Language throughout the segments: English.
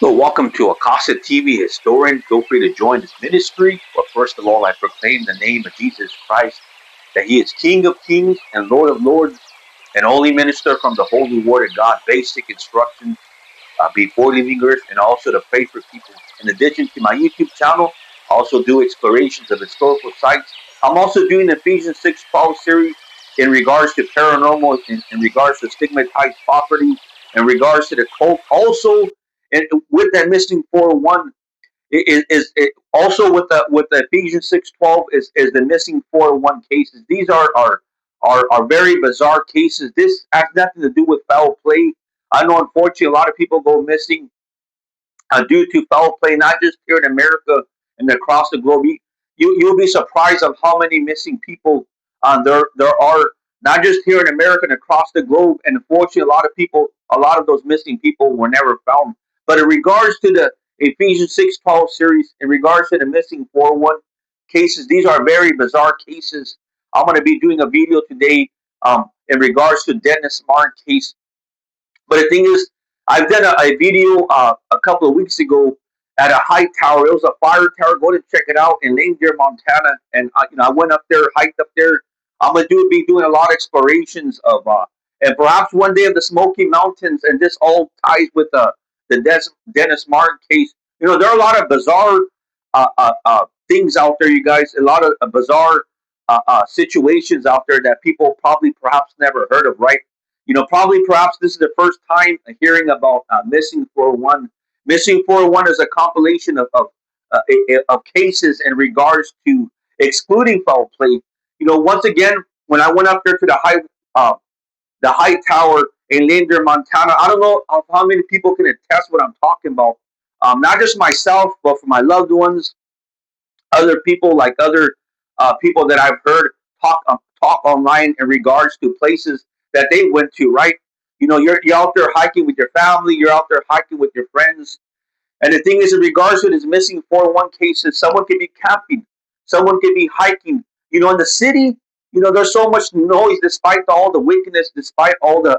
So, welcome to Akasa TV Historian. Feel free to join this ministry. But first of all, I proclaim the name of Jesus Christ, that He is King of Kings and Lord of Lords, and only minister from the Holy Word of God. Basic instructions before leaving Earth, and also to pray for people. In addition to my YouTube channel, I also do explorations of historical sites. I'm also doing the Ephesians 6:12 series in regards to paranormal, in regards to stigmatized property, in regards to the cult. Also, and with that missing 401 is it also with the Ephesians 6:12 is the missing 401 cases. These are very bizarre cases. This has nothing to do with foul play. I know, unfortunately, a lot of people go missing due to foul play, not just here in America and across the globe. You'll be surprised of how many missing people there are, not just here in America and across the globe. And unfortunately, a lot of those missing people were never found. But in regards to the Ephesians 6:12 series, in regards to the missing 401 cases, these are very bizarre cases. I'm going to be doing a video today in regards to Dennis Martin case. But the thing is, I've done a video a couple of weeks ago at a high tower. It was a fire tower. Go and check it out in Lane Deer, Montana. And I went up there, hiked up there. I'm gonna be doing a lot of explorations of, and perhaps one day of the Smoky Mountains. And this all ties with the Dennis Martin case. There are a lot of bizarre things out there, you guys. A lot of bizarre situations out there that people probably perhaps never heard of, right? Probably perhaps this is the first time hearing about missing 401. Missing 401 is a compilation of cases in regards to excluding foul play. Once again, when I went up there to the high tower in Linder, Montana, I don't know how many people can attest what I'm talking about. Not just myself, but for my loved ones, other people, like other people that I've heard talk online in regards to places that they went to. Right? You're out there hiking with your family. You're out there hiking with your friends. And the thing is, in regards to this missing 401 cases, someone could be camping, someone could be hiking. In the city, there's so much noise, despite all the wickedness, despite all the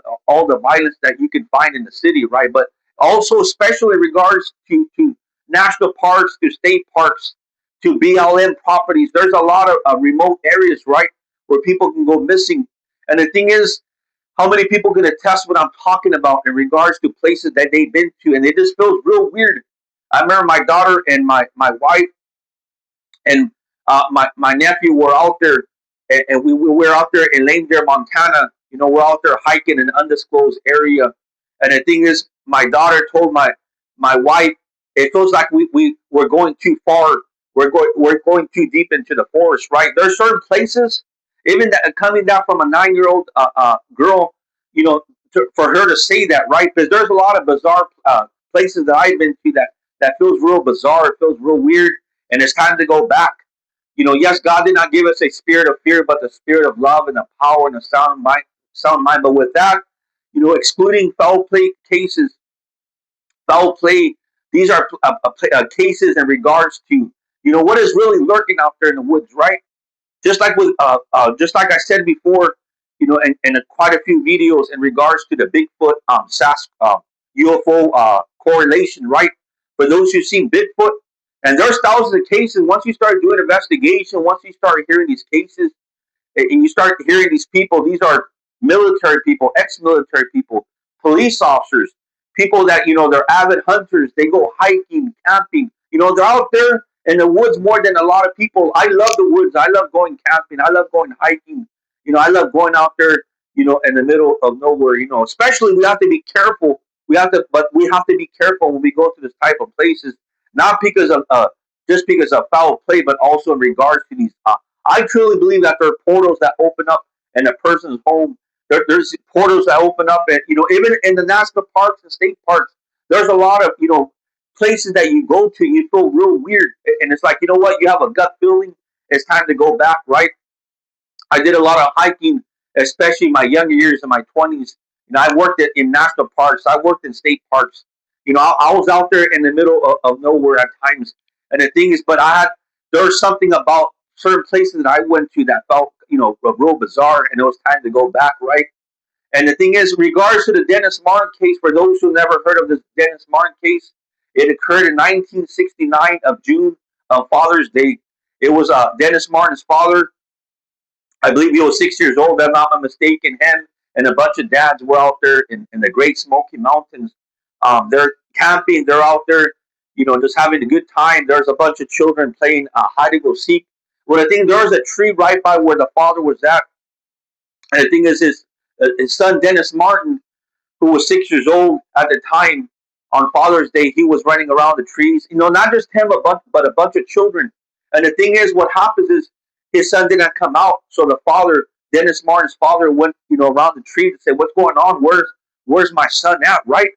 violence that you can find in the city, right? But also, especially in regards to national parks, to state parks, to BLM properties, there's a lot of remote areas, right, where people can go missing. And the thing is, how many people can attest what I'm talking about in regards to places that they've been to, and it just feels real weird. I remember my daughter and my wife and my nephew were out there, and we were out there in Lane Deer, Montana. We're out there hiking in an undisclosed area, and the thing is, my daughter told my wife, it feels like we're going too far. We're going too deep into the forest, right? There's certain places, even that coming down from a 9-year-old girl, you know, for her to say that, right? Because there's a lot of bizarre places that I've been to that feels real bizarre. It feels real weird, and it's time to go back. Yes, God did not give us a spirit of fear, but the spirit of love and the power and the sound mind. Sound mind. But with that, excluding foul play cases, foul play. These are cases in regards to what is really lurking out there in the woods, right? Just like I said before, in quite a few videos in regards to the Bigfoot UFO correlation, right? For those who've seen Bigfoot, and there's thousands of cases. Once you start doing investigation, once you start hearing these cases, and you start hearing these people, these are military people, ex-military people, police officers, people that they're avid hunters. They go hiking, camping. They're out there in the woods more than a lot of people. I love the woods. I love going camping. I love going hiking. I love going out there. In the middle of nowhere. Especially we have to be careful. But we have to be careful when we go to this type of places, not because of just because of foul play, but also in regards to these I truly believe that there are portals that open up in a person's home. There's portals that open up, and even in the national parks and state parks, there's a lot of places that you go to, you feel real weird, and it's like what, you have a gut feeling. It's time to go back, right? I did a lot of hiking, especially in my younger years, in my 20s. I worked in national parks. I worked in state parks. I was out there in the middle of nowhere at times. And the thing is, but there was something about certain places that I went to that felt, real bizarre, and it was time to go back, right? And the thing is, in regards to the Dennis Martin case, for those who never heard of this Dennis Martin case, It occurred in 1969 of June, Father's Day. It was Dennis Martin's father. I believe he was 6 years old, if I'm not mistaken. Him and a bunch of dads were out there in the Great Smoky Mountains. They're camping. They're out there, just having a good time. There's a bunch of children playing hide and go seek. Well, I think there was a tree right by where the father was at. And the thing is, his son Dennis Martin, who was 6 years old at the time, on Father's Day, he was running around the trees. Not just him, but a bunch of children. And the thing is, what happens is his son did not come out, so the father, Dennis Martin's father, went around the tree to say, "What's going on? Where's my son at?" Right?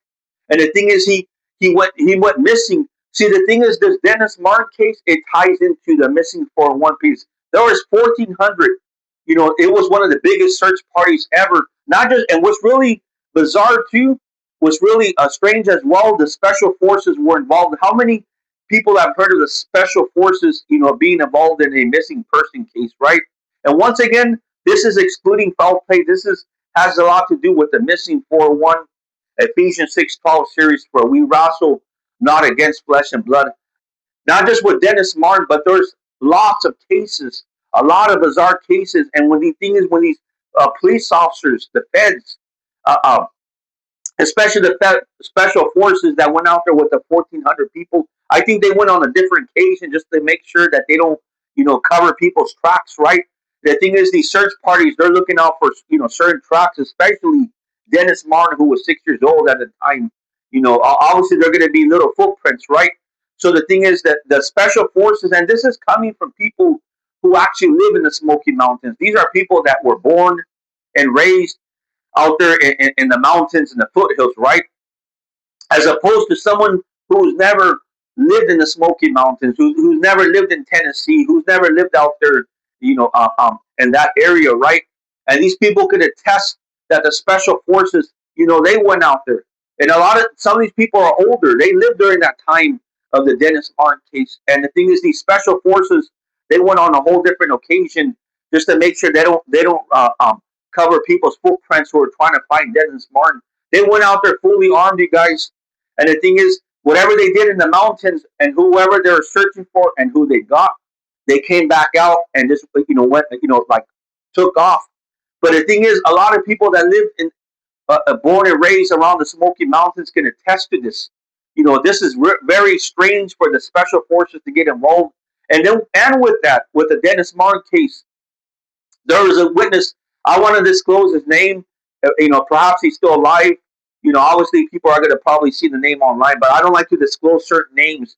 And the thing is, he went missing. See, the thing is, this Dennis Martin case, it ties into the missing 401 piece. There was 1,400. It was one of the biggest search parties ever. Not just, and what's really bizarre too, was really strange as well. The special forces were involved. How many people have heard of the special forces, being involved in a missing person case, right? And once again, this is excluding foul play. Has a lot to do with the missing 401 Ephesians 6:12 series, where we wrestle not against flesh and blood. Not just with Dennis Martin, but there's lots of cases, a lot of bizarre cases. And when the thing is, when these police officers, the feds, uh, uh, especially the special forces that went out there with the 1,400 people, I think they went on a different occasion just to make sure that they don't, cover people's tracks, right? The thing is, these search parties, they're looking out for, certain tracks, especially Dennis Martin, who was 6 years old at the time. Obviously, they're going to be little footprints, right? So the thing is that the special forces, and this is coming from people who actually live in the Smoky Mountains. These are people that were born and raised out there in the mountains and the foothills, right? As opposed to someone who's never lived in the Smoky Mountains, who's never lived in Tennessee, who's never lived out there, in that area, right? And these people could attest that the special forces, they went out there, and some of these people are older. They lived during that time of the Dennis Martin case, and the thing is, these special forces, they went on a whole different occasion just to make sure they don't cover people's footprints who are trying to find Dennis Martin. They went out there fully armed, you guys. And the thing is, whatever they did in the mountains and whoever they were searching for and who they got, they came back out and just went like took off. But the thing is, a lot of people that live in born and raised around the Smoky Mountains can attest to this. This is very strange for the special forces to get involved. And with that, with the Dennis Martin case, there was a witness. I want to disclose his name. Perhaps he's still alive. Obviously people are going to probably see the name online, but I don't like to disclose certain names,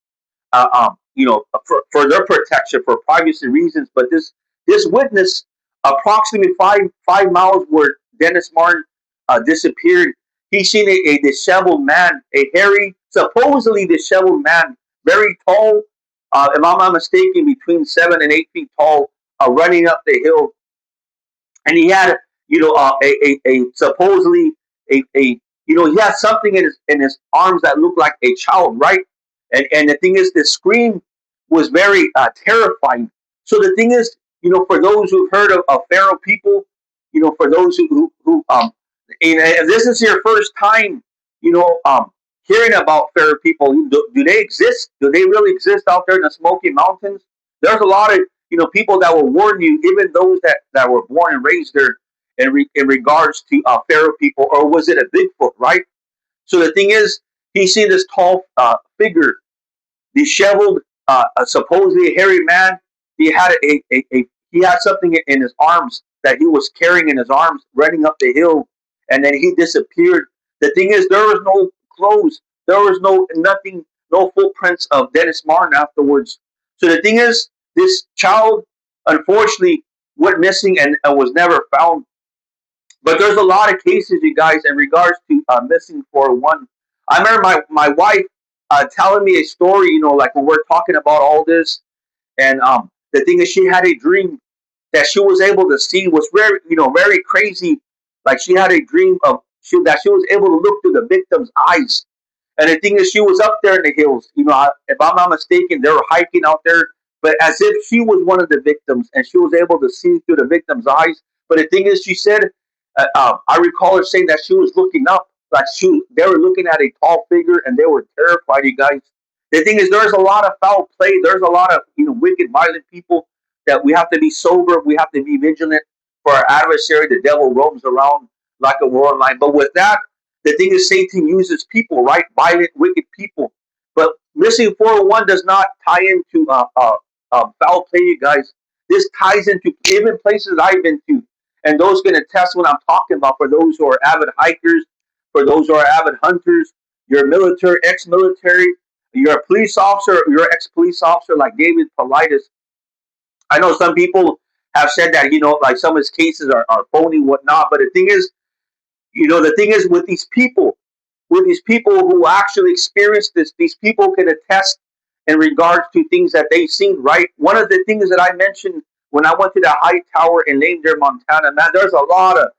for their protection, for privacy reasons. But this witness, approximately five miles where Dennis Martin disappeared, he seen a disheveled man, a hairy, supposedly disheveled man, very tall, if I'm not mistaken, between 7 and 8 feet tall, running up the hill, and he had a supposedly he had something in his arms that looked like a child, right? And the thing is, the scream was very terrifying. So the thing is, for those who've heard of feral people, for those who if this is your first time, hearing about feral people, do they exist? Do they really exist out there in the Smoky Mountains? There's a lot of people that will warn you, even those that were born and raised there, in regards to feral people, or was it a Bigfoot, right? So the thing is, he seen this tall figure, disheveled, supposedly a hairy man. He had he had something in his arms that he was carrying in his arms, running up the hill, and then he disappeared. The thing is, there was no clothes, there was nothing, no footprints of Dennis Martin afterwards. So the thing is, this child unfortunately went missing and was never found. But there's a lot of cases, you guys, in regards to missing 401. I remember my wife telling me a story, like when we're talking about all this, and the thing is, she had a dream that she was able to see was very, very crazy. Like she had a dream that she was able to look through the victim's eyes. And the thing is, she was up there in the hills. If I'm not mistaken, they were hiking out there, but as if she was one of the victims, and she was able to see through the victim's eyes. But the thing is, she said, I recall her saying that she was looking up, like they were looking at a tall figure, and they were terrified, you guys. The thing is, there's a lot of foul play. There's a lot of wicked, violent people that we have to be sober. We have to be vigilant for our adversary. The devil roams around like a roaring lion. But with that, the thing is, Satan uses people, right? Violent, wicked people. But missing 401 does not tie into foul play, you guys. This ties into even places I've been to, and those can attest what I'm talking about. For those who are avid hikers, for those who are avid hunters, you're military, ex-military, you're a police officer, you're an ex-police officer like David Paulides. I know some people have said that, like some of his cases are phony, whatnot. But the thing is with these people who actually experience this, these people can attest in regards to things that they've seen, right? One of the things that I mentioned when I went to the high tower in Lame Deer, Montana, man, there's a lot of,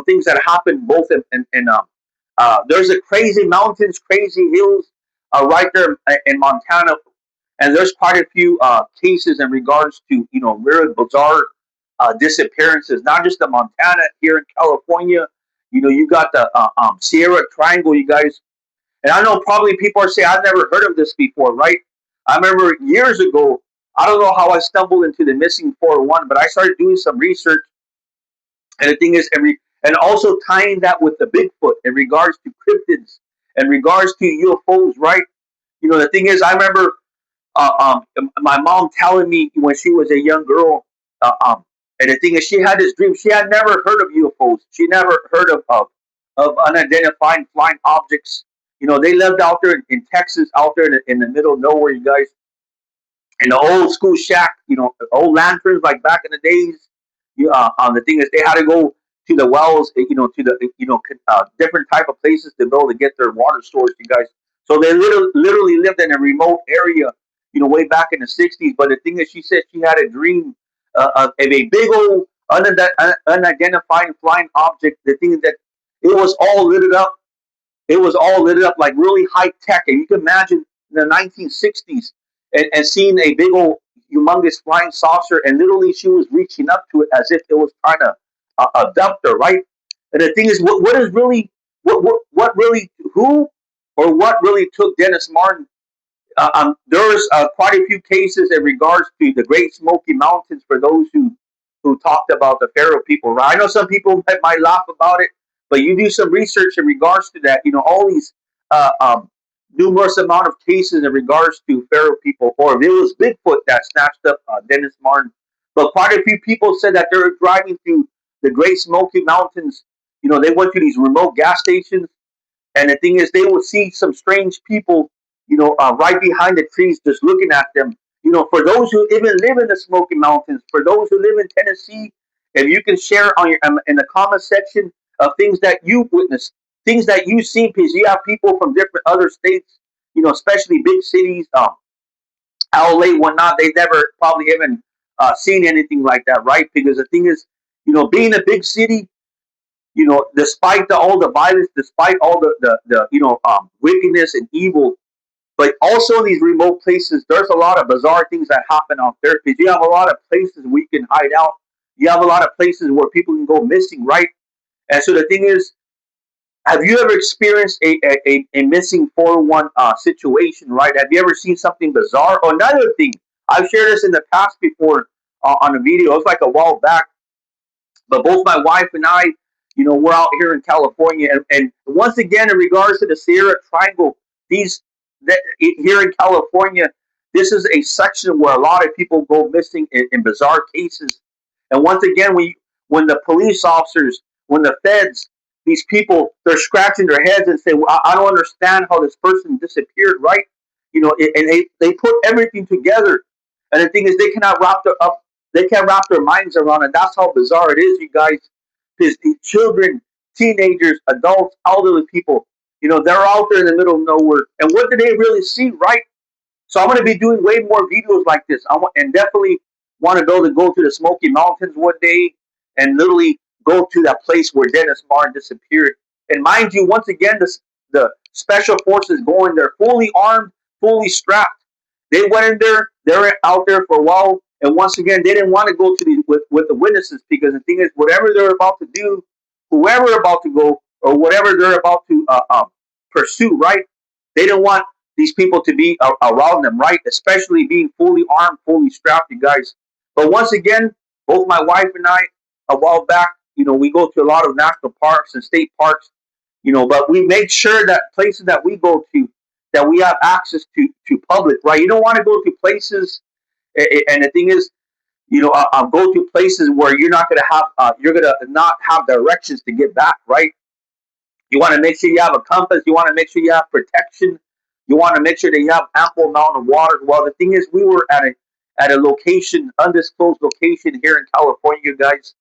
things that happen both there's a crazy mountains, crazy hills right there in Montana, and there's quite a few cases in regards to very bizarre disappearances. Not just in Montana, here in California, you got the Sierra Triangle, you guys. And I know probably people are saying I've never heard of this before, right? I remember years ago. I don't know how I stumbled into the missing 401, but I started doing some research, and the thing is, and also tying that with the Bigfoot in regards to cryptids, in regards to UFOs, right? The thing is, I remember my mom telling me when she was a young girl, and the thing is, she had this dream. She had never heard of UFOs. She never heard of unidentified flying objects. They lived out there in Texas, out there in the middle of nowhere, you guys, in the old school shack, old lanterns like back in the days. The thing is, they had to go to the wells, to the different type of places to be able to get their water storage, you guys. So they literally lived in a remote area, way back in the '60s. But the thing is, she said she had a dream of a big old unidentified flying object. The thing is that it was all lit up. It was all lit up like really high tech, and you can imagine in the 1960s and seeing a big old humongous flying saucer, and literally she was reaching up to it as if it was trying to abduct her, right? And the thing is, what is really what really who or what really took Dennis Martin? There's quite a few cases in regards to the Great Smoky Mountains for those who talked about the Pharaoh people. Right? I know some people might laugh about it, but you do some research in regards to that. All these uh, um, numerous amount of cases in regards to Pharaoh people, or if it was Bigfoot that snatched up Dennis Martin. But quite a few people said that they were driving through the Great Smoky Mountains. They went to these remote gas stations, and the thing is, they will see some strange people, right behind the trees, just looking at them. For those who even live in the Smoky Mountains, for those who live in Tennessee, if you can share on your in the comment section of things that you witnessed, things that you've seen, because you have people from different other states, especially big cities, LA, whatnot. They've never probably even seen anything like that, right? Because the thing is, being a big city, despite all the violence, despite all the wickedness and evil, but also in these remote places, there's a lot of bizarre things that happen out there. Because you have a lot of places we can hide out. You have a lot of places where people can go missing, right? And so the thing is, have you ever experienced a missing 401 situation, right? Have you ever seen something bizarre? Or another thing, I've shared this in the past before on a video. It was like a while back, but both my wife and I, we're out here in California, and once again, in regards to the Sierra Triangle, here in California, this is a section where a lot of people go missing in bizarre cases. And once again, when the police officers, when the feds, these people, they're scratching their heads and say, well, I don't understand how this person disappeared, right? And they put everything together. And the thing is, they can't wrap their minds around it. That's how bizarre it is, you guys. Because the children, teenagers, adults, elderly people, they're out there in the middle of nowhere. And what do they really see, right? So I'm going to be doing way more videos like this. And definitely want to go to the Smoky Mountains one day and literally go to that place where Dennis Martin disappeared. And mind you, once again, the special forces going there, fully armed, fully strapped. They went in there. They were out there for a while, and once again, they didn't want to go to with the witnesses, because the thing is, whatever they're about to do, whoever about to go, or whatever they're about to pursue, right? They didn't want these people to be around them, right? Especially being fully armed, fully strapped, you guys. But once again, both my wife and I, a while back, we go to a lot of national parks and state parks, but we make sure that places that we go to, that we have access to public, right? You don't want to go to places, and the thing is, go to places where you're gonna not have directions to get back, right? You want to make sure you have a compass. You want to make sure you have protection. You want to make sure that you have ample amount of water. Well, the thing is, we were at a location, undisclosed location here in California, you guys.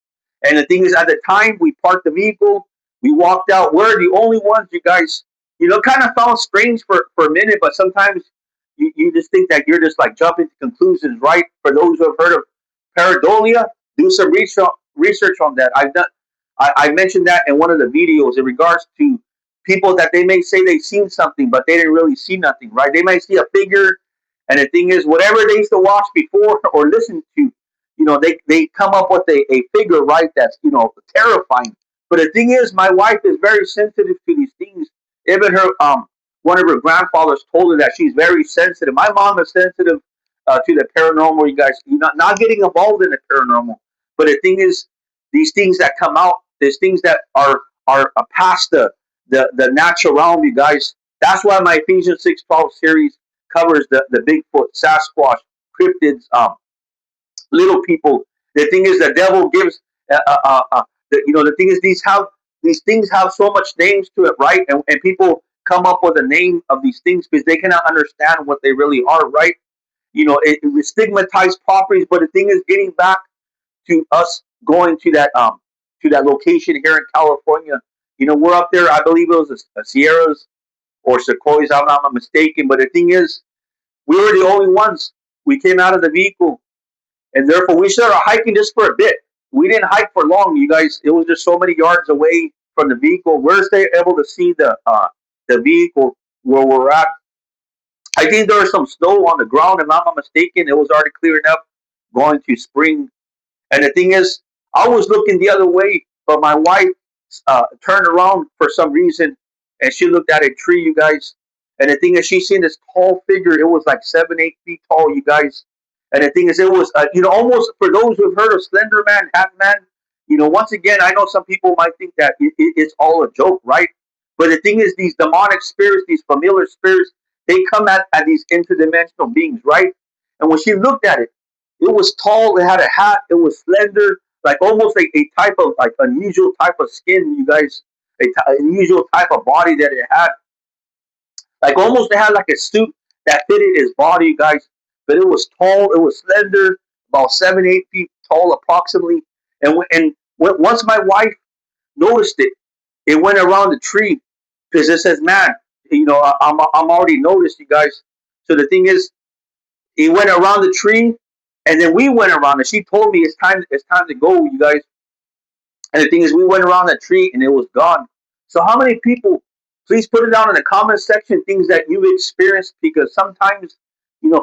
And the thing is, at the time we parked the vehicle, we walked out. We're the only ones, you guys. Kind of felt strange for a minute, but sometimes you just think that you're just like jumping to conclusions, right? For those who have heard of pareidolia, do some research on that. I mentioned that in one of the videos in regards to people that they may say they've seen something, but they didn't really see nothing, right? They might see a figure, and the thing is, whatever they used to watch before or listen to, they come up with a figure, right? That's terrifying. But the thing is, my wife is very sensitive to these things. Even her one of her grandfathers told her that she's very sensitive. My mom is sensitive to the paranormal. You guys, not getting involved in the paranormal. But the thing is, these things that come out, these things that are past the natural realm, you guys. That's why my Ephesians 6:12 series covers the Bigfoot, Sasquatch, cryptids, little people. The thing is, the devil gives. The thing is, these things have so much names to it, right? And people come up with a name of these things because they cannot understand what they really are, right? It stigmatized properties, but the thing is, getting back to us going to that location here in California. We're up there. I believe it was the Sierras or Sequoias. I'm not mistaken. But the thing is, we were the only ones. We came out of the vehicle, and therefore we started hiking just for a bit. We didn't hike for long, you guys. It was just so many yards away from the vehicle. We're still able to see the vehicle where we're at. I think there was some snow on the ground. If I'm not mistaken, it was already clearing up, going to spring. And the thing is, I was looking the other way, but my wife turned around for some reason, and she looked at a tree, you guys. And the thing is, she seen this tall figure. It was like 7, 8 feet tall, you guys. And the thing is, it was almost for those who've heard of Slender Man, Hat Man. Once again, I know some people might think that it's all a joke, right? But the thing is, these demonic spirits, these familiar spirits, they come at these interdimensional beings, right? And when she looked at it, it was tall. It had a hat. It was slender, like almost like a type of like unusual type of skin. You guys, unusual type of body that it had. Like almost it had like a suit that fitted his body, you guys. But it was tall. It was slender, about 7, 8 feet tall, approximately. Once my wife noticed it, it went around the tree because it says, "Man, I'm already noticed, you guys." So the thing is, he went around the tree, and then we went around it. She told me it's time to go, you guys. And the thing is, we went around that tree, and it was gone. So how many people? Please put it down in the comment section things that you've experienced, because sometimes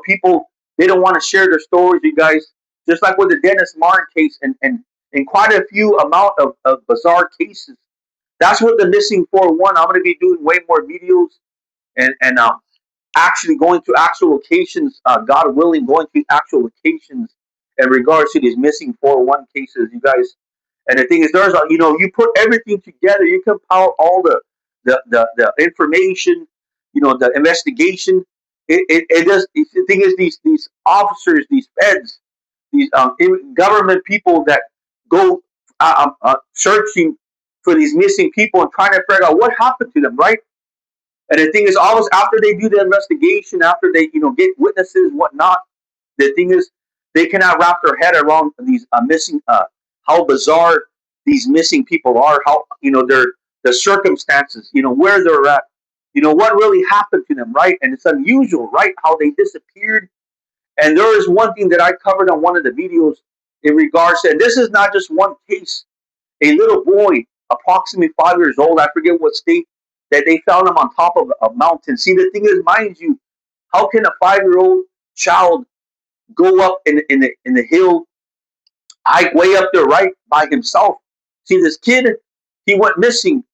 people, they don't want to share their stories, you guys. Just like with the Dennis Martin case, and quite a few amount of bizarre cases. That's what the missing 401. I'm going to be doing way more videos and actually going to actual locations, God willing, going to actual locations in regards to these missing 401 cases, you guys. And the thing is, you put everything together, you compile all the information, the investigation. It does. The thing is, these officers, these feds, these government people that go searching for these missing people and trying to figure out what happened to them, right? And the thing is, always after they do the investigation, after they get witnesses and whatnot, the thing is, they cannot wrap their head around these missing, how bizarre these missing people are, how their the circumstances, where they're at, what really happened to them, right? And it's unusual, right? How they disappeared. And there is one thing that I covered on one of the videos in regards to, and this is not just one case. A little boy, approximately 5 years old, I forget what state, that they found him on top of a mountain. See, the thing is, mind you, how can a 5-year-old child go up in the hill, hike way up there, right, by himself? See, this kid, he went missing.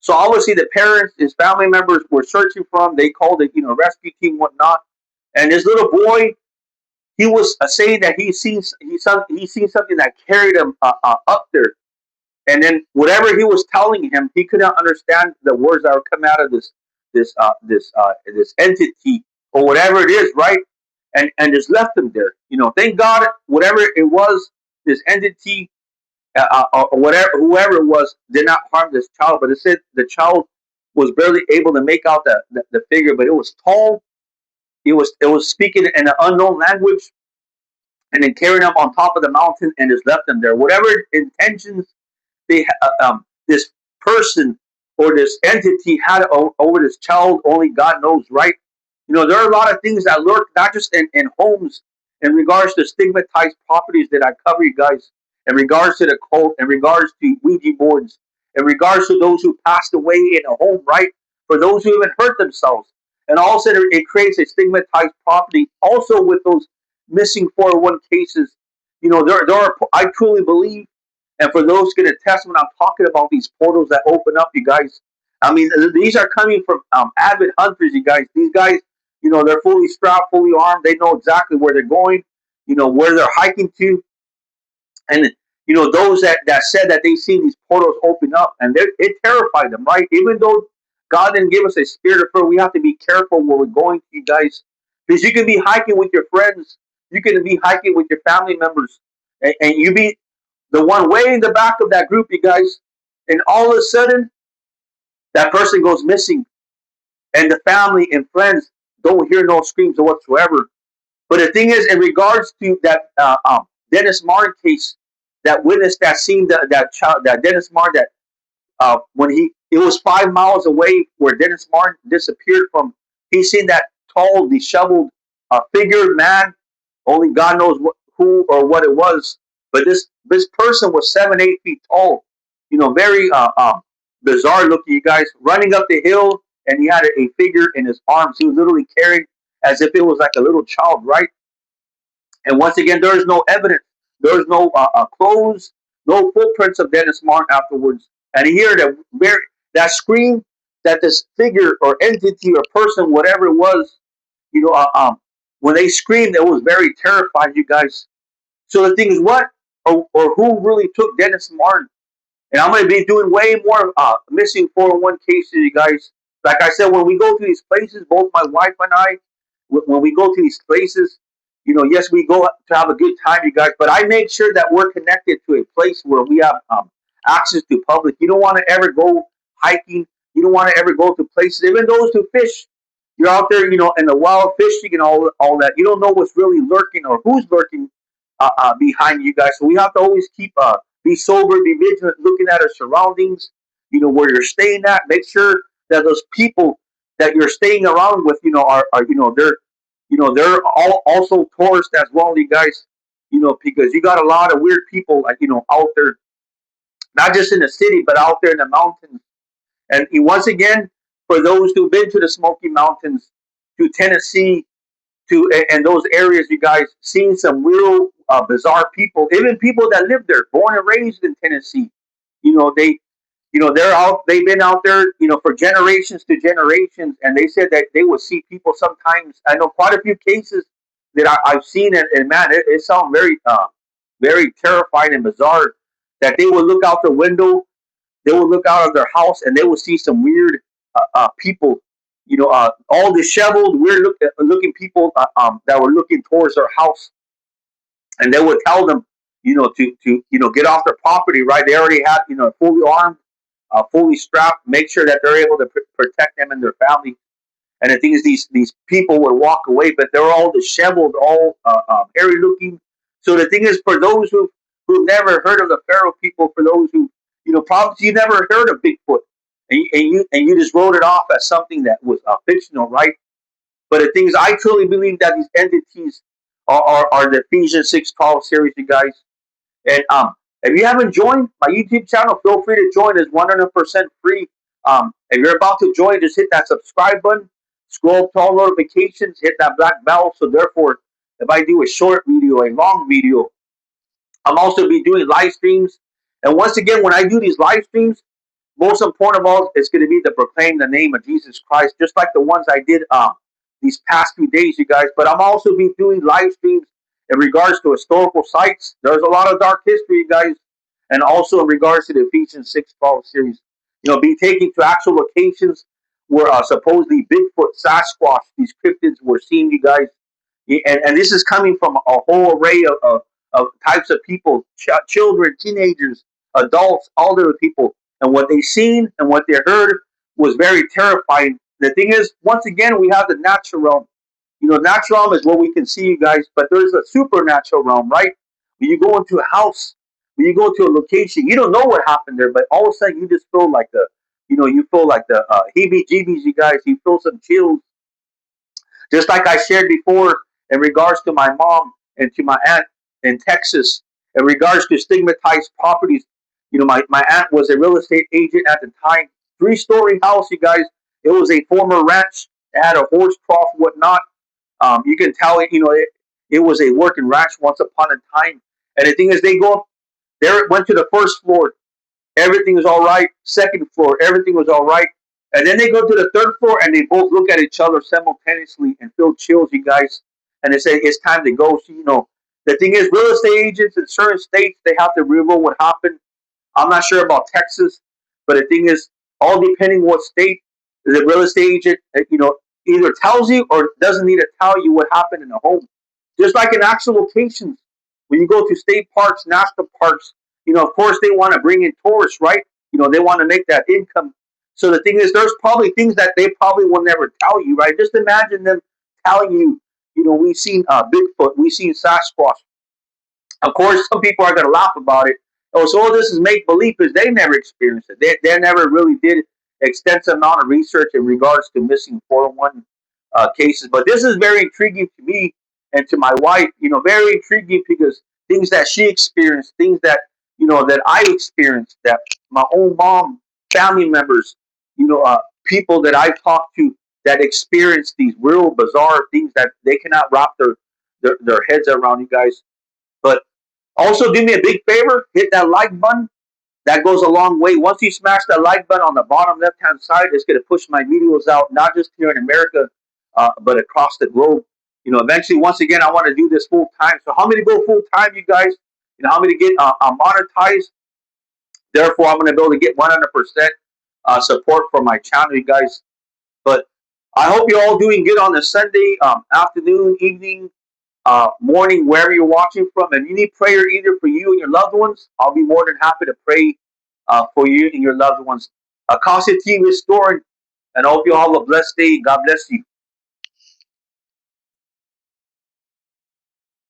So obviously the parents, his family members were searching for him. They called it, rescue team, whatnot. And this little boy, he was saying that he seen something that carried him up there. And then whatever he was telling him, he could not understand the words that were coming out of this entity or whatever it is, right? And just left him there. Thank God, whatever it was, this entity or whatever, whoever it was, did not harm this child. But it said the child was barely able to make out the figure, but it was tall. It was speaking in an unknown language, and then carrying him on top of the mountain and just left him there. Whatever intentions this person or this entity had over this child, only God knows, right? There are a lot of things that lurk, not just in homes, in regards to stigmatized properties that I cover, you guys, in regards to the cult, in regards to Ouija boards, in regards to those who passed away in a home, right? For those who even hurt themselves. And also, it creates a stigmatized property. Also, with those missing 401 cases, there are, I truly believe, and for those who can attest when I'm talking about these portals that open up, you guys, I mean, these are coming from avid hunters, you guys. These guys, they're fully strapped, fully armed. They know exactly where they're going, where they're hiking to. And, those that said that they see these portals open up, and it terrified them, right? Even though God didn't give us a spirit of fear, we have to be careful where we're going to, you guys. Because you can be hiking with your friends. You can be hiking with your family members. And you be the one way in the back of that group, you guys, and all of a sudden that person goes missing, and the family and friends don't hear no screams whatsoever. But the thing is, in regards to that Dennis Martin case, that witness that seen that child, that Dennis Martin, that when it was 5 miles away where Dennis Martin disappeared from. He seen that tall, disheveled figure, man. Only God knows who or what it was. But this person was 7, 8 feet tall. Very bizarre looking. You guys running up the hill, and he had a figure in his arms. He was literally carrying as if it was like a little child, right? And once again, there is no evidence. There is no clothes, no footprints of Dennis Martin afterwards. And you hear that scream that this figure or entity or person, whatever it was, when they screamed, it was very terrifying, you guys. So the thing is, what or who really took Dennis Martin? And I'm going to be doing way more missing 401 cases, you guys. Like I said, when we go to these places, both my wife and I, when we go to these places, yes, we go to have a good time, you guys, but I make sure that we're connected to a place where we have access to public. You don't want to ever go hiking. You don't want to ever go to places, even those who fish. You're out there, in the wild fishing and all that. You don't know what's really lurking or who's lurking behind you guys. So we have to always be sober, be vigilant, looking at our surroundings, where you're staying at. Make sure that those people that you're staying around with, are they're all also tourists as well, you guys, because you got a lot of weird people, like, out there, not just in the city, but out there in the mountains. And once again, for those who've been to the Smoky Mountains, to Tennessee, and those areas, you guys, seen some real bizarre people, even people that live there, born and raised in Tennessee. They, they've been out there, for generations to generations, and they said that they would see people sometimes. I know quite a few cases that I've seen, and man, it sounds very terrifying and bizarre. That they would look out the window, they would look out of their house, and they would see some weird people, all disheveled, weird looking people that were looking towards their house, and they would tell them, to get off their property. Right, they already had, fully armed, fully strapped, make sure that they're able to protect them and their family. And the thing is, these people would walk away, but they're all disheveled, all hairy looking. So the thing is, for those who've never heard of the Pharaoh people, for those who, probably you never heard of Bigfoot, and you just wrote it off as something that was fictional, right? But the thing is, I truly believe that these entities are the Ephesians 6:12 series, you guys. And if you haven't joined my YouTube channel, feel free to join. It's 100% free. If you're about to join, just hit that subscribe button, scroll up to all notifications, hit that black bell. So therefore, if I do a short video, a long video, I'm also be doing live streams. And once again, when I do these live streams, most important of all, it's going to be to proclaim the name of Jesus Christ, just like the ones I did these past few days, you guys. But I'm also be doing live streams in regards to historical sites. There's a lot of dark history, you guys, and also in regards to the Ephesians 6:12 series. Be taken to actual locations where supposedly Bigfoot, Sasquatch, these cryptids were seen, you guys. And this is coming from a whole array of types of people, children, teenagers, adults, elderly people. And what they seen and what they heard was very terrifying. The thing is, once again, we have the natural realm. Natural realm is what we can see, you guys, but there's a supernatural realm, right? When you go into a house, when you go to a location, you don't know what happened there, but all of a sudden you just feel like you feel like the heebie-jeebies, you guys. You feel some chills, just like I shared before in regards to my mom and to my aunt in Texas, in regards to stigmatized properties. My aunt was a real estate agent at the time. 3-story house, you guys. It was a former ranch. It had a horse trough, whatnot. You can tell it was a working ranch once upon a time. And the thing is, they go up there, went to the first floor, everything was all right. Second floor, everything was all right. And then they go to the third floor and they both look at each other simultaneously and feel chills, you guys. And they say it's time to go. So, the thing is, real estate agents in certain states, they have to reveal what happened. I'm not sure about Texas, but the thing is, all depending what state the real estate agent, either tells you or doesn't need to tell you what happened in the home. Just like in actual locations, when you go to state parks, national parks, of course they want to bring in tourists, right? They want to make that income. So the thing is, there's probably things that they probably will never tell you, right? Just imagine them telling you, we've seen Bigfoot, we've seen Sasquatch. Of course, some people are going to laugh about it. Oh, so all this is make believe because they never experienced it. They never really did extensive amount of research in regards to missing 401 cases. But this is very intriguing to me and to my wife. Very intriguing because things that she experienced, things that that I experienced, that my own mom, family members, people that I've talked to that experience these real bizarre things that they cannot wrap their heads around, you guys. But also, do me a big favor, hit that like button. That goes a long way. Once you smash that like button on the bottom left-hand side, it's going to push my videos out, not just here in America, but across the globe. Eventually, once again, I want to do this full time. So, how many go full time, you guys? How many get monetized? Therefore, I'm going to be able to get 100% support for my channel, you guys. But I hope you're all doing good on the Sunday afternoon, evening, morning, wherever you're watching from. And you need prayer either for you and your loved ones, I'll be more than happy to pray for you and your loved ones. Casa TV is storing, and I hope you all have a blessed day. God bless you.